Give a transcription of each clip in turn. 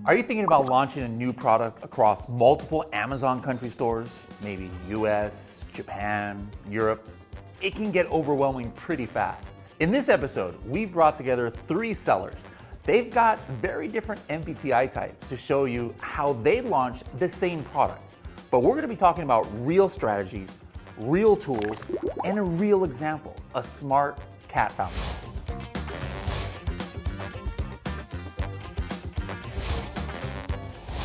Are you thinking about launching a new product across multiple Amazon country stores? Maybe US, Japan, Europe? It can get overwhelming pretty fast. In this episode, we've brought together 3 sellers. They've got very different MBTI types to show you how they launched the same product. But we're gonna be talking about real strategies, real tools, and a real example, a smart cat fountain.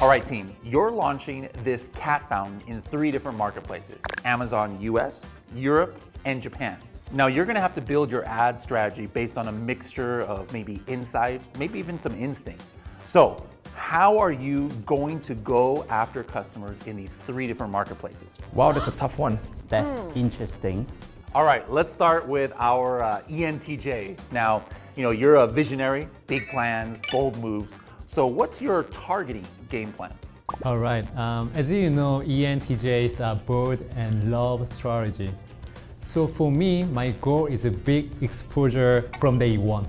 All right, team, you're launching this cat fountain in 3 different marketplaces: Amazon US, Europe, and Japan. Now, you're gonna have to build your ad strategy based on a mixture of maybe insight, maybe even some instinct. So, how are you going to go after customers in these 3 different marketplaces? Wow, that's a tough one. That's interesting. All right, let's start with our ENTJ. Now, you're a visionary, big plans, bold moves. So what's your targeting game plan? All right, as you know, ENTJs are bold and love strategy. So for me, my goal is a big exposure from day one.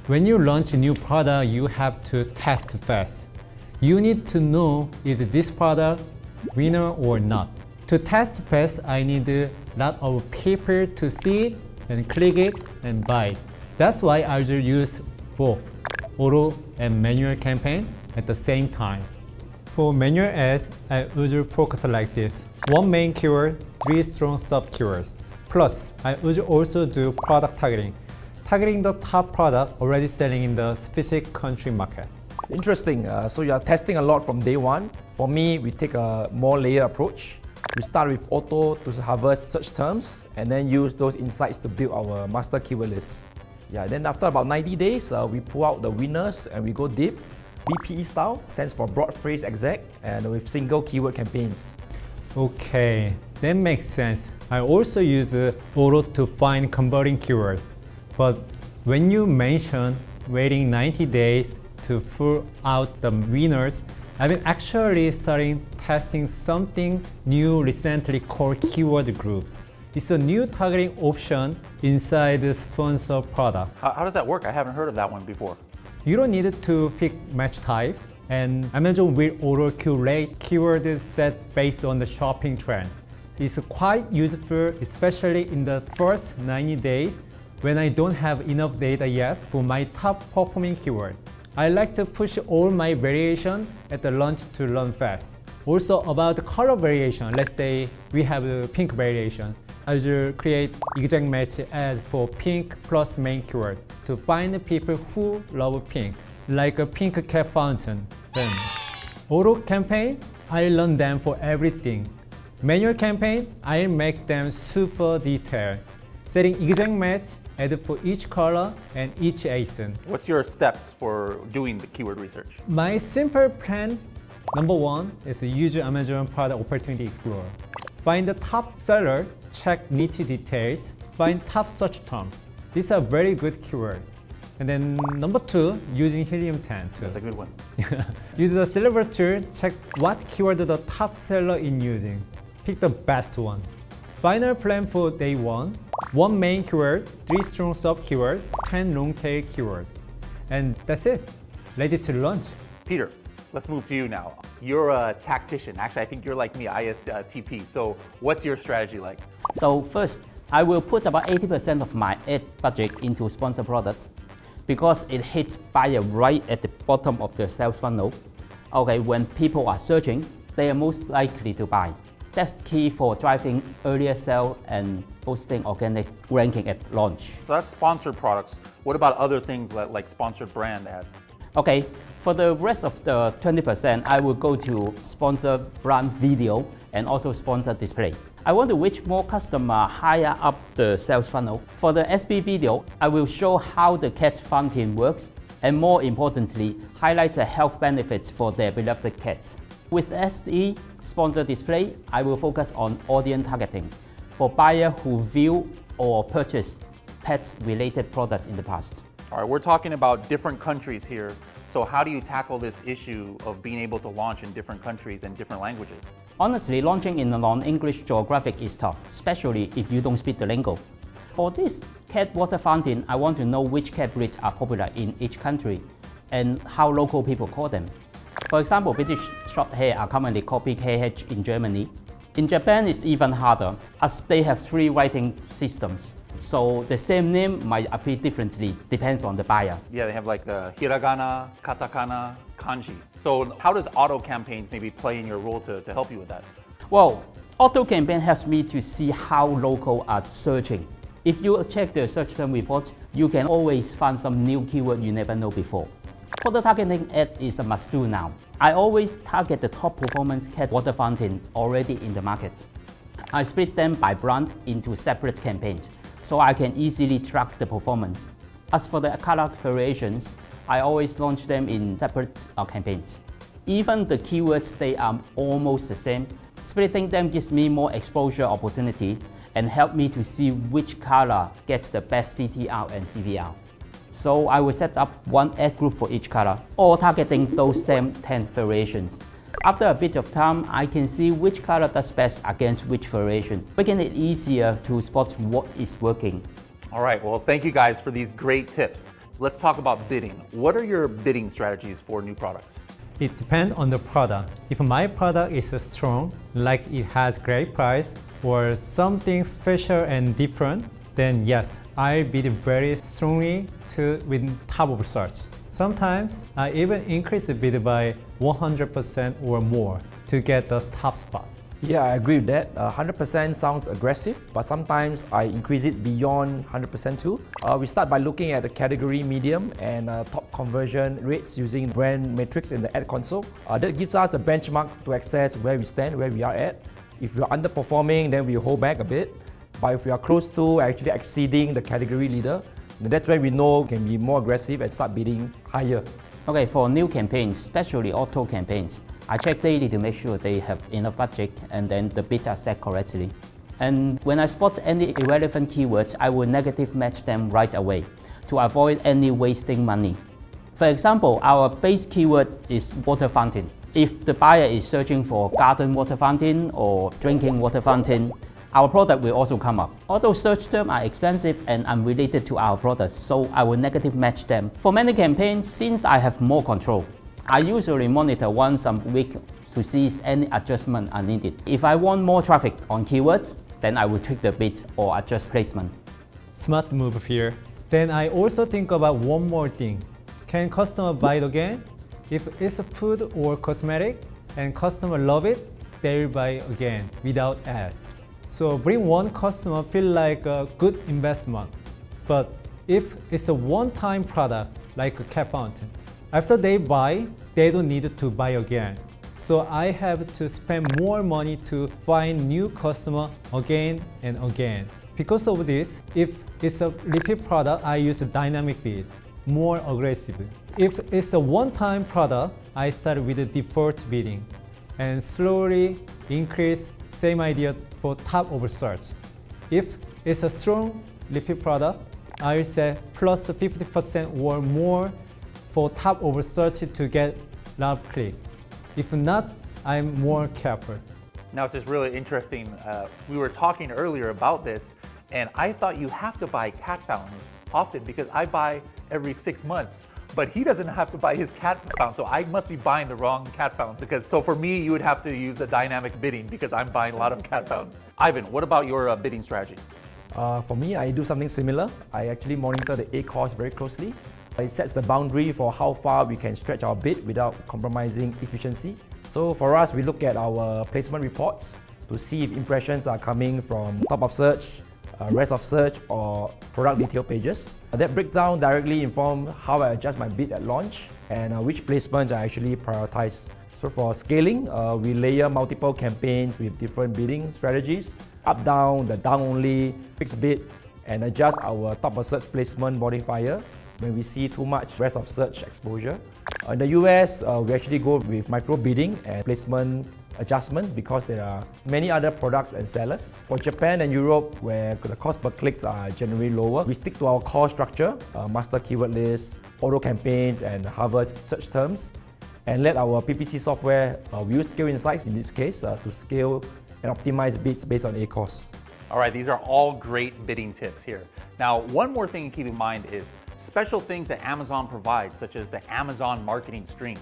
When you launch a new product, you have to test fast. You need to know is this product winner or not. To test fast, I need a lot of people to see it and click it and buy it. That's why I will use both auto and manual campaign at the same time. For manual ads, I usually focus like this: 1 main keyword, 3 strong sub-keywords. Plus, I usually also do product targeting the top product already selling in the specific country market. Interesting. So you are testing a lot from day one. For me, we take a more layered approach. We start with auto to harvest search terms and then use those insights to build our master keyword list. Yeah, then after about 90 days, we pull out the winners and we go deep. BPE style stands for broad phrase exact and with single keyword campaigns. Okay, that makes sense. I also use auto to find converting keywords. But when you mention waiting 90 days to pull out the winners, I've been actually starting testing something new recently called keyword groups. It's a new targeting option inside the sponsor product. How does that work? I haven't heard of that one before. You don't need to pick match type, and Amazon will auto-curate keywords set based on the shopping trend. It's quite useful, especially in the first 90 days when I don't have enough data yet for my top performing keywords. I like to push all my variation at the launch to learn fast. Also about the color variation, let's say we have a pink variation. I will create exact match ad for pink plus main keyword to find the people who love pink, like a pink cat fountain. Then, auto campaign, I learn them for everything. Manual campaign, I make them super detailed, setting exact match ad for each color and each ASIN. What's your steps for doing the keyword research? My simple plan, number 1 is to use Amazon Product Opportunity Explorer. Find the top seller, check niche details, find top search terms. These are very good keywords. And then number 2, using Helium-10 too. That's a good one. Use the Silver tool, check what keyword the top seller is using. Pick the best one. Final plan for day 1, 1 main keyword, 3 strong sub-keywords, 10 long-tail keywords. And that's it, ready to launch. Peter, let's move to you now. You're a tactician. Actually, I think you're like me, ISTP. So what's your strategy like? So first, I will put about 80% of my ad budget into sponsor products because it hits buyer right at the bottom of the sales funnel. Okay, when people are searching, they are most likely to buy. That's key for driving earlier sale and boosting organic ranking at launch. So that's sponsored products. What about other things like sponsored brand ads? Okay, for the rest of the 20%, I will go to sponsor brand video and also sponsor display. I want to reach more customers higher up the sales funnel. For the SB video, I will show how the cat fountain works and more importantly, highlight the health benefits for their beloved cats. With SE sponsor display, I will focus on audience targeting for buyers who view or purchase pet-related products in the past. All right, we're talking about different countries here. So how do you tackle this issue of being able to launch in different countries and different languages? Honestly, launching in a non-English geographic is tough, especially if you don't speak the lingo. For this cat water fountain, I want to know which cat breeds are popular in each country and how local people call them. For example, British short hair are commonly called big KH in Germany. In Japan, it's even harder, as they have 3 writing systems. So the same name might appear differently, depends on the buyer. Yeah, they have like the hiragana, katakana, kanji. So how does auto campaigns maybe play in your role to help you with that? Well, auto campaign helps me to see how local are searching. If you check the search term report, you can always find some new keyword you never know before. Photo targeting ad is a must-do now. I always target the top performance cat water fountain already in the market. I split them by brand into separate campaigns, so I can easily track the performance. As for the color variations, I always launch them in separate campaigns. Even the keywords, they are almost the same. Splitting them gives me more exposure opportunity and help me to see which color gets the best CTR and CVR. So I will set up one ad group for each color, all targeting those same 10 variations. After a bit of time, I can see which color does best against which variation, making it easier to spot what is working. All right, well, thank you guys for these great tips. Let's talk about bidding. What are your bidding strategies for new products? It depends on the product. If my product is strong, like it has great price or something special and different, then yes, I bid very strongly to win top of search. Sometimes I even increase the bid by 100% or more to get the top spot. Yeah, I agree with that. 100% sounds aggressive, but sometimes I increase it beyond 100% too. We start by looking at the category medium and top conversion rates using brand metrics in the ad console. That gives us a benchmark to access where we stand, where we are at. If we're underperforming, then we hold back a bit. But if we are close to actually exceeding the category leader, that's when we know we can be more aggressive and start bidding higher. Okay, for new campaigns, especially auto campaigns, I check daily to make sure they have enough budget and then the bids are set correctly. And when I spot any irrelevant keywords, I will negative match them right away to avoid any wasting money. For example, our base keyword is water fountain. If the buyer is searching for garden water fountain or drinking water fountain, our product will also come up. Although search terms are expensive and unrelated to our products, so I will negative match them. For many campaigns, since I have more control, I usually monitor once a week to see if any adjustment are needed. If I want more traffic on keywords, then I will tweak the bid or adjust placement. Smart move here. Then I also think about one more thing. Can customer buy it again? If it's a food or cosmetic and customer love it, they will buy again without ads. So bring one customer feel like a good investment. But if it's a one-time product like a cat fountain, after they buy, they don't need to buy again. So I have to spend more money to find new customer again and again. Because of this, if it's a repeat product, I use a dynamic bid, more aggressively. If it's a one-time product, I start with the default bidding and slowly increase same idea for top of search. If it's a strong repeat product, I will say plus 50% or more for top of search to get lot of click. If not, I'm more careful. Now it's just really interesting. We were talking earlier about this, and I thought you have to buy cat fountains often because I buy every 6 months. But he doesn't have to buy his cat fountain, so I must be buying the wrong cat fountains. So for me, you would have to use the dynamic bidding because I'm buying a lot of cat fountains. Ivan, what about your bidding strategies? For me, I do something similar. I actually monitor the ACoS very closely. It sets the boundary for how far we can stretch our bid without compromising efficiency. So for us, we look at our placement reports to see if impressions are coming from top of search, rest of search, or product detail pages. That breakdown directly informs how I adjust my bid at launch and which placements I actually prioritize. So for scaling, we layer multiple campaigns with different bidding strategies, up, down, the down only, fixed bid, and adjust our top of search placement modifier when we see too much rest of search exposure. In the US, we actually go with micro bidding and placement adjustment because there are many other products and sellers. For Japan and Europe, where the cost per clicks are generally lower, we stick to our core structure, master keyword list, auto campaigns, and Harvard search terms, and let our PPC software, we use Scale Insights in this case, to scale and optimize bids based on ACoS. All right, these are all great bidding tips here. Now, one more thing to keep in mind is special things that Amazon provides, such as the Amazon marketing stream.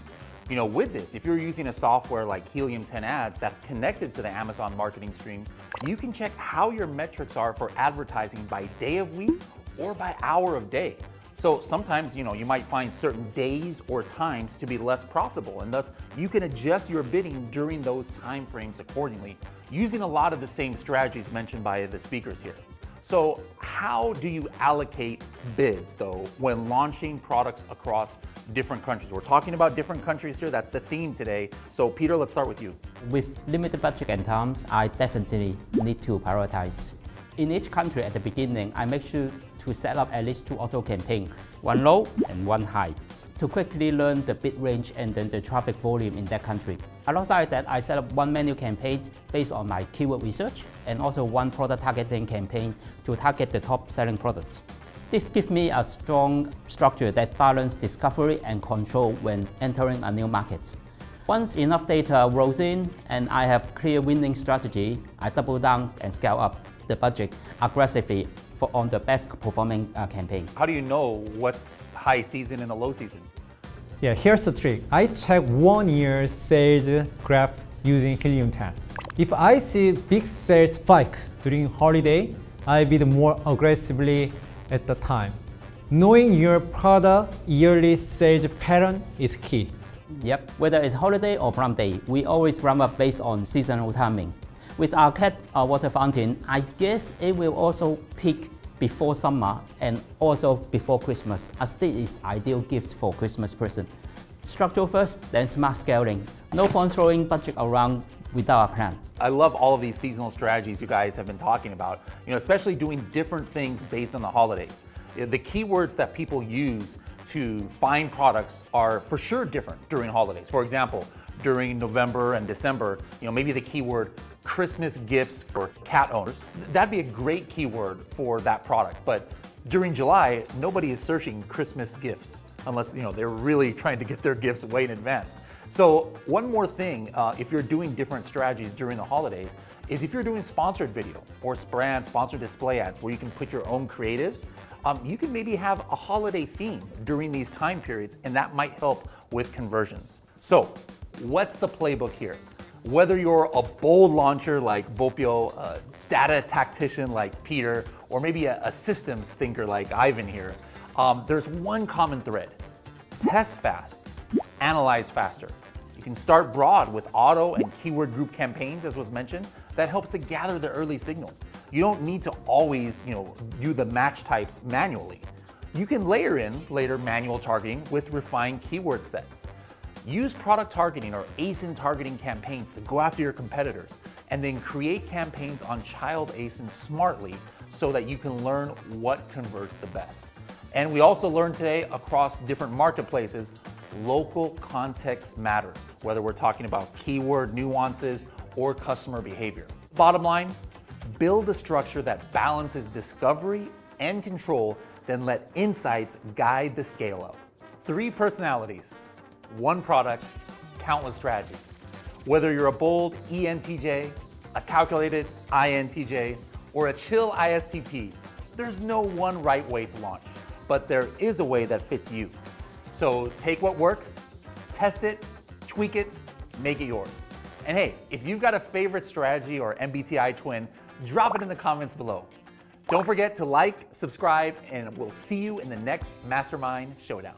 With this, if you're using a software like Helium 10 Ads that's connected to the Amazon marketing stream, you can check how your metrics are for advertising by day of week or by hour of day. So sometimes, you might find certain days or times to be less profitable, and thus you can adjust your bidding during those time frames accordingly, using a lot of the same strategies mentioned by the speakers here. So how do you allocate bids, though, when launching products across different countries? We're talking about different countries here. That's the theme today. So Peter, let's start with you. With limited budget and times, I definitely need to prioritize. In each country at the beginning, I make sure to set up at least 2 auto campaigns, one low and one high, to quickly learn the bid range and then the traffic volume in that country. Alongside that, I set up one menu campaign based on my keyword research and also one product targeting campaign to target the top selling products. This gives me a strong structure that balances discovery and control when entering a new market. Once enough data rolls in and I have clear winning strategy, I double down and scale up the budget aggressively on the best performing campaign. How do you know what's high season and a low season? Yeah, here's the trick. I check 1 year sales graph using Helium 10. If I see big sales spike during holiday, I bid more aggressively at the time. Knowing your product yearly sales pattern is key. Yep, whether it's holiday or Prime Day, we always ramp up based on seasonal timing. With our cat water fountain, I guess it will also peak before summer and also before Christmas, as this is ideal gift for Christmas person. Structure first, then smart scaling. No point throwing budget around without a plan. I love all of these seasonal strategies you guys have been talking about, especially doing different things based on the holidays. The keywords that people use to find products are for sure different during holidays. For example, during November and December, maybe the keyword Christmas gifts for cat owners. That'd be a great keyword for that product. But during July, nobody is searching Christmas gifts unless they're really trying to get their gifts way in advance. So one more thing, if you're doing different strategies during the holidays, is if you're doing sponsored video or brand sponsored display ads where you can put your own creatives, you can maybe have a holiday theme during these time periods, and that might help with conversions. So what's the playbook here? Whether you're a bold launcher like Bopio, a data tactician like Peter, or maybe a systems thinker like Ivan here, there's one common thread. Test fast, analyze faster. You can start broad with auto and keyword group campaigns, as was mentioned. That helps to gather the early signals. You don't need to always, do the match types manually. You can layer in later manual targeting with refined keyword sets. Use product targeting or ASIN targeting campaigns to go after your competitors, and then create campaigns on child ASIN smartly so that you can learn what converts the best. And we also learned today across different marketplaces, local context matters, whether we're talking about keyword nuances or customer behavior. Bottom line, build a structure that balances discovery and control, then let insights guide the scale up. 3 personalities, 1 product, countless strategies. Whether you're a bold ENTJ, a calculated INTJ, or a chill ISTP, there's no one right way to launch, but there is a way that fits you. So take what works, test it, tweak it, make it yours. And hey, if you've got a favorite strategy or MBTI twin, drop it in the comments below. Don't forget to like, subscribe, and we'll see you in the next Mastermind Showdown.